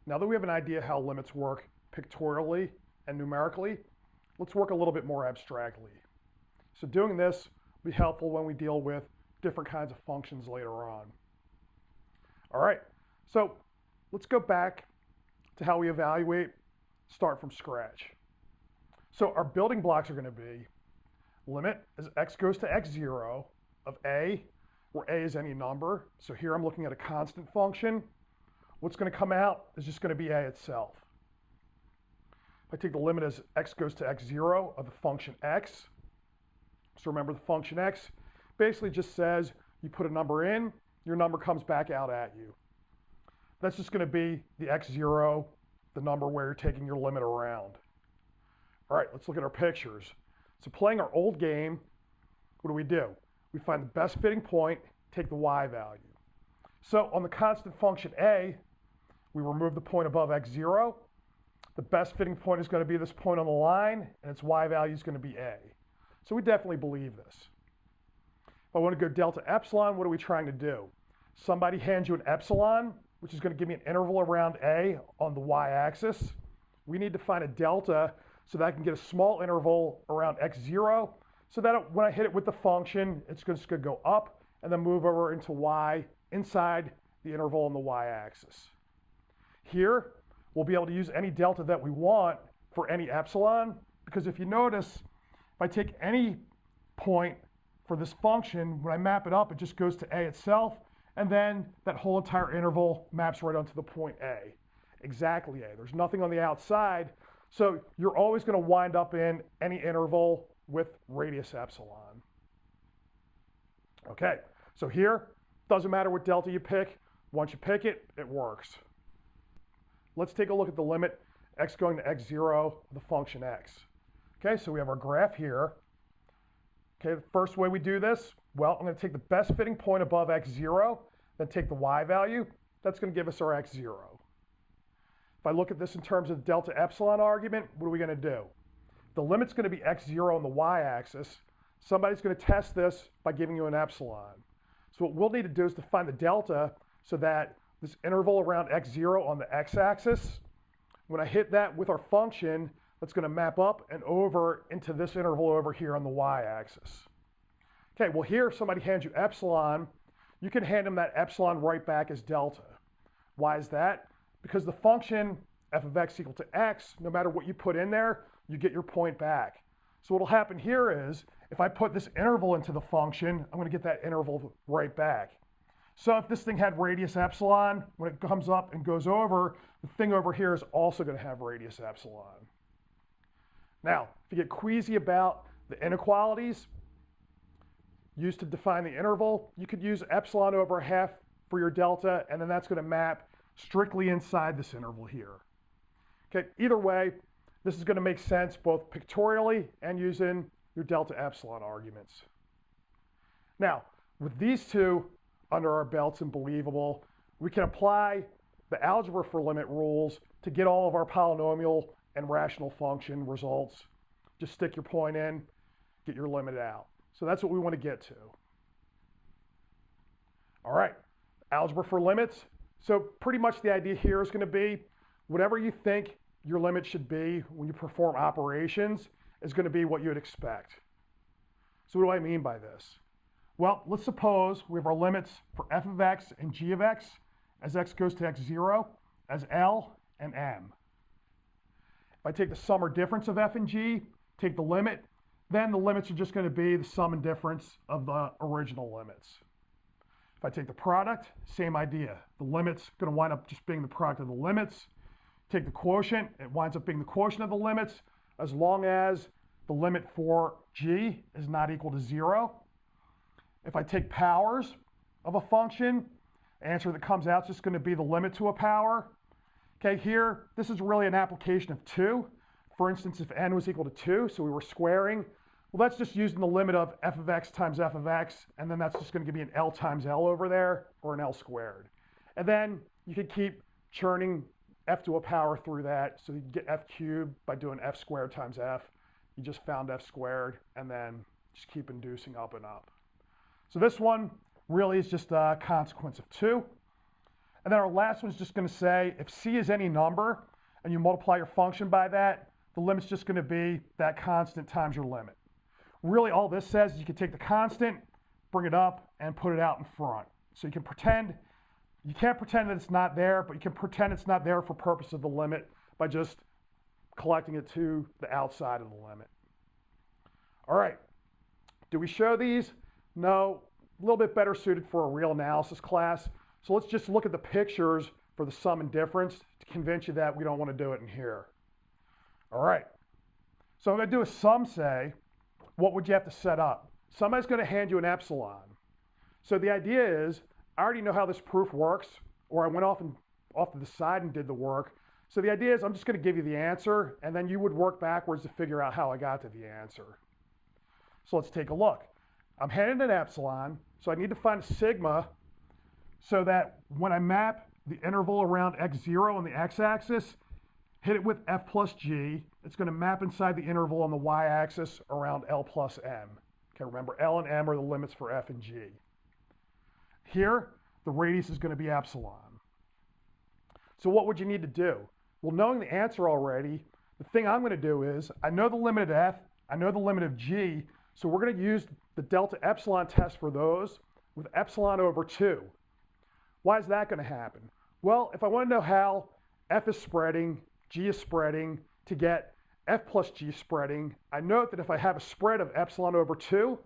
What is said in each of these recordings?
Now that we have an idea how limits work pictorially and numerically, let's work a little bit more abstractly. So doing this will be helpful when we deal with different kinds of functions later on. All right, so let's go back to how we evaluate, start from scratch. So our building blocks are going to be limit as x goes to x0 of a, where a is any number. So here I'm looking at a constant function. What's going to come out is just going to be a itself. If I take the limit as x goes to x0 of the function x, so remember the function x basically just says you put a number in, your number comes back out at you. That's just going to be the x0, the number where you're taking your limit around. All right, let's look at our pictures. So playing our old game, what do? We find the best fitting point, take the y value. So on the constant function a, we remove the point above x0. The best fitting point is going to be this point on the line, and its y value is going to be a. So we definitely believe this. If I want to go delta epsilon, what are we trying to do? Somebody hands you an epsilon, which is going to give me an interval around a on the y-axis. We need to find a delta so that I can get a small interval around x0, so that when I hit it with the function, it's just going to go up and then move over into y inside the interval on the y-axis. Here, we'll be able to use any delta that we want for any epsilon, because if you notice, if I take any point for this function, when I map it up, it just goes to a itself, and then that whole entire interval maps right onto the point a. Exactly a. There's nothing on the outside, so you're always going to wind up in any interval with radius epsilon. Okay, so here, doesn't matter what delta you pick. Once you pick it, it works. Let's take a look at the limit x going to x0 of the function x. Okay, so we have our graph here. Okay, the first way we do this, well, I'm going to take the best fitting point above x0, then take the y value. That's going to give us our x0. If I look at this in terms of the delta epsilon argument, what are we going to do? The limit's going to be x0 on the y-axis. Somebody's going to test this by giving you an epsilon. So what we'll need to do is to find the delta so that this interval around x0 on the x-axis, when I hit that with our function, that's going to map up and over into this interval over here on the y-axis. Okay, well here if somebody hands you epsilon, you can hand them that epsilon right back as delta. Why is that? Because the function f of x equal to x, no matter what you put in there, you get your point back. So what will happen here is, if I put this interval into the function, I'm going to get that interval right back. So if this thing had radius epsilon, when it comes up and goes over, the thing over here is also going to have radius epsilon. Now, if you get queasy about the inequalities used to define the interval, you could use epsilon over half for your delta, and then that's going to map strictly inside this interval here. Okay, either way, this is going to make sense both pictorially and using your delta epsilon arguments. Now, with these two under our belts and believable, we can apply the algebra for limit rules to get all of our polynomial and rational function results. Just stick your point in, get your limit out. So that's what we want to get to. All right, algebra for limits. So pretty much the idea here is going to be whatever you think your limit should be when you perform operations is going to be what you would expect. So what do I mean by this? Well, let's suppose we have our limits for f of x and g of x as x goes to x0 as L and M. If I take the sum or difference of f and g, take the limit, then the limits are just going to be the sum and difference of the original limits. If I take the product, same idea. The limit's going to wind up just being the product of the limits. Take the quotient, it winds up being the quotient of the limits as long as the limit for g is not equal to 0. If I take powers of a function, the answer that comes out is just going to be the limit to a power. Okay, here, this is really an application of 2. For instance, if n was equal to 2, so we were squaring, well, that's just using the limit of f of x times f of x, and then that's just going to give me an L times L over there, or an L squared. And then you could keep churning f to a power through that, so you can get f cubed by doing f squared times f. You just found f squared, and then just keep inducing up and up. So this one really is just a consequence of 2. And then our last one's just going to say if c is any number and you multiply your function by that, the limit's just going to be that constant times your limit. Really all this says is you can take the constant, bring it up, and put it out in front. So you can't pretend that it's not there, but you can pretend it's not there for purpose of the limit by just collecting it to the outside of the limit. All right, do we show these? No, a little bit better suited for a real analysis class. So let's just look at the pictures for the sum and difference to convince you that we don't want to do it in here. All right, so I'm going to do a sum say. What would you have to set up? Somebody's going to hand you an epsilon. So the idea is, I already know how this proof works, or I went off to the side and did the work. So the idea is I'm just going to give you the answer, and then you would work backwards to figure out how I got to the answer. So let's take a look. I'm handed an epsilon, so I need to find a sigma so that when I map the interval around x0 on the x-axis, hit it with f plus g, it's going to map inside the interval on the y-axis around L plus m. Okay, remember L and m are the limits for f and g. Here, the radius is going to be epsilon. So what would you need to do? Well, knowing the answer already, the thing I'm going to do is, I know the limit of f, I know the limit of g, so we're going to use the delta epsilon test for those with epsilon over 2. Why is that going to happen? Well, if I want to know how f is spreading, g is spreading, to get f plus g spreading, I note that if I have a spread of epsilon over 2,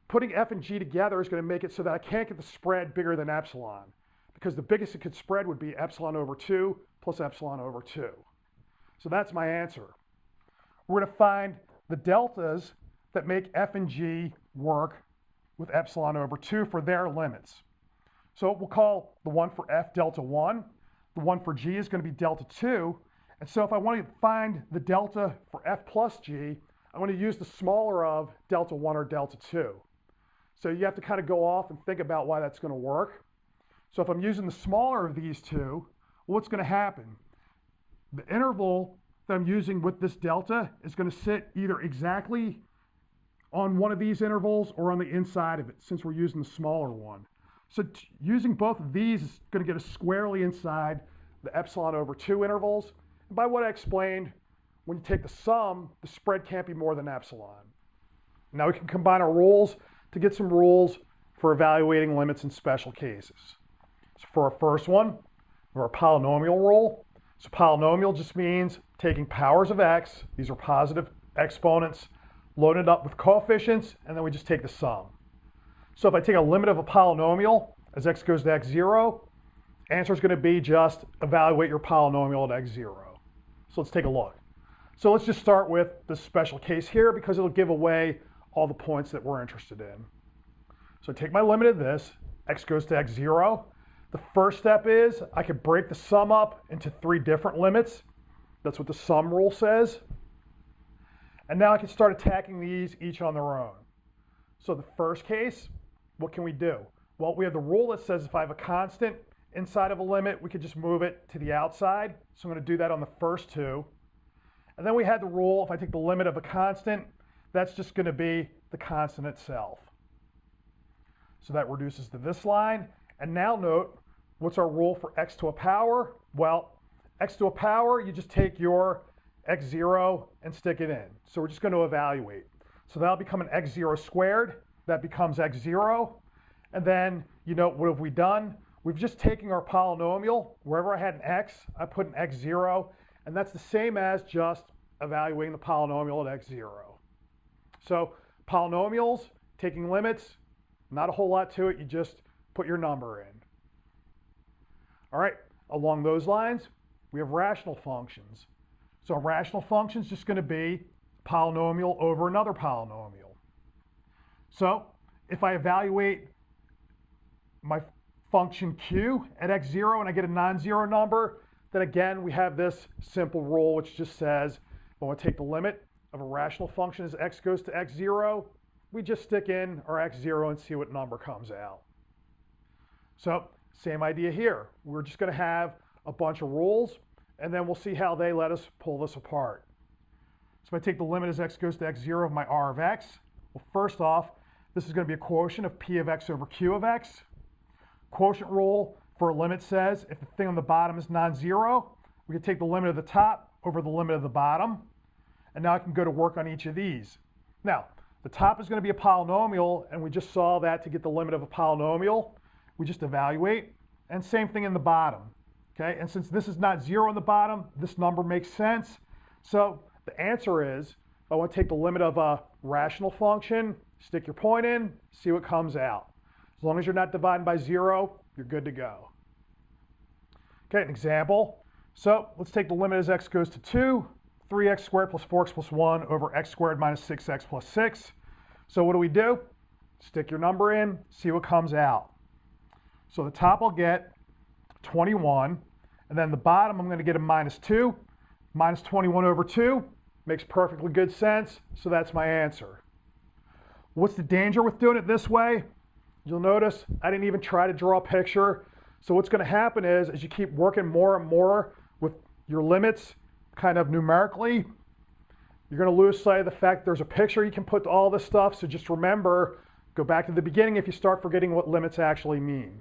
putting f and g together is going to make it so that I can't get the spread bigger than epsilon, because the biggest it could spread would be epsilon over 2 plus epsilon over 2. So that's my answer. We're going to find the deltas that make f and g work with epsilon over 2 for their limits. So we'll call the one for f delta 1, the one for g is going to be delta 2, and so if I want to find the delta for f plus g, I'm going to use the smaller of delta 1 or delta 2. So you have to kind of go off and think about why that's going to work. So if I'm using the smaller of these two, what's going to happen? The interval that I'm using with this delta is going to sit either exactly on one of these intervals or on the inside of it, since we're using the smaller one. So using both of these is going to get us squarely inside the epsilon over 2 intervals. And by what I explained, when you take the sum, the spread can't be more than epsilon. Now we can combine our rules to get some rules for evaluating limits in special cases. So for our first one, we have our polynomial rule. So polynomial just means taking powers of x, these are positive exponents, loaded up with coefficients, and then we just take the sum. So if I take a limit of a polynomial as x goes to x0, answer is going to be just evaluate your polynomial at x0. So let's take a look. So let's just start with the special case here because it'll give away all the points that we're interested in. So I take my limit of this, x goes to x0. The first step is I could break the sum up into 3 different limits. That's what the sum rule says. And now I can start attacking these each on their own. So the first case, what can we do? Well, we have the rule that says if I have a constant inside of a limit, we could just move it to the outside. So I'm going to do that on the first 2. And then we had the rule, if I take the limit of a constant, that's just going to be the constant itself. So that reduces to this line. And now note, what's our rule for x to a power? Well, x to a power, you just take your x0 and stick it in. So we're just going to evaluate. So that'll become an x0 squared. That becomes x0. And then, you know, what have we done? We've just taken our polynomial. Wherever I had an x, I put an x0. And that's the same as just evaluating the polynomial at x0. So polynomials, taking limits, not a whole lot to it. You just put your number in. All right, along those lines, we have rational functions. So a rational function is just going to be polynomial over another polynomial. So if I evaluate my function q at x0 and I get a non-zero number, then again we have this simple rule which just says when we take the limit of a rational function as x goes to x0, we just stick in our x0 and see what number comes out. So same idea here. We're just going to have a bunch of rules and then we'll see how they let us pull this apart. So if I take the limit as x goes to x0 of my r of x, well, first off, this is going to be a quotient of p of x over q of x. Quotient rule for a limit says if the thing on the bottom is non-zero, we can take the limit of the top over the limit of the bottom. And now I can go to work on each of these. Now, the top is going to be a polynomial, and we just saw that to get the limit of a polynomial, we just evaluate. And same thing in the bottom. Okay, and since this is not zero in the bottom, this number makes sense. So the answer is, if I want to take the limit of a rational function, stick your point in, see what comes out. As long as you're not dividing by zero, you're good to go. Okay, an example. So let's take the limit as x goes to 2, 3x squared plus 4x plus 1 over x squared minus 6x plus 6. So what do? Stick your number in, see what comes out. So the top I'll get 21, and then the bottom I'm going to get a minus 2. Minus 21 over 2 makes perfectly good sense, so that's my answer. What's the danger with doing it this way? You'll notice I didn't even try to draw a picture. So what's going to happen is, as you keep working more and more with your limits, kind of numerically, you're going to lose sight of the fact there's a picture you can put to all this stuff. So just remember, go back to the beginning if you start forgetting what limits actually mean.